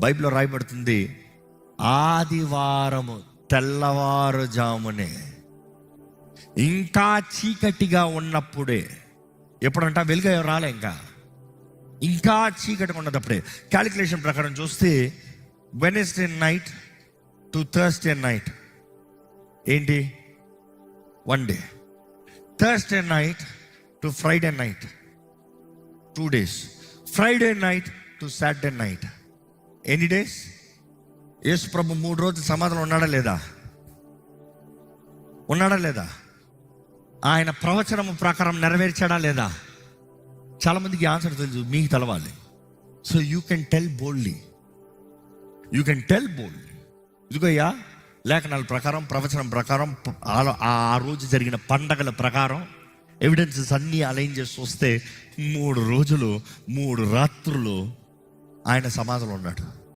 బైబిల్లో రాయబడుతుంది, ఆదివారము తెల్లవారుజామునే, ఇంకా చీకటిగా ఉన్నప్పుడే. ఎప్పుడంట? వెలుగు రాలే, ఇంకా చీకటిగా ఉన్నదప్పుడే. క్యాలిక్యులేషన్ ప్రకారం చూస్తే Wednesday night to Thursday night ఏంటి? 1 day. Thursday night to Friday night 2 days. Friday night to Saturday night ఎన్ని డేస్? యేసు ప్రభు 3 రోజులు సమాధిలో ఉన్నాడా లేదా? ఉన్నాడా లేదా? ఆయన ప్రవచనము ప్రకారం నెరవేర్చాడా లేదా? చాలామందికి ఆన్సర్ తెలుసు, మీకు తెలవాలి. So you can tell boldly, ఇదిగోయ్యా లేఖనాల ప్రకారం, ప్రవచనం ప్రకారం, ఆ రోజు జరిగిన పండగల ప్రకారం ఎవిడెన్సెస్ అన్నీ అలైన్ చేసి వస్తే 3 రోజులు 3 రాత్రులు ఆయన సమాధిలో ఉన్నాడు.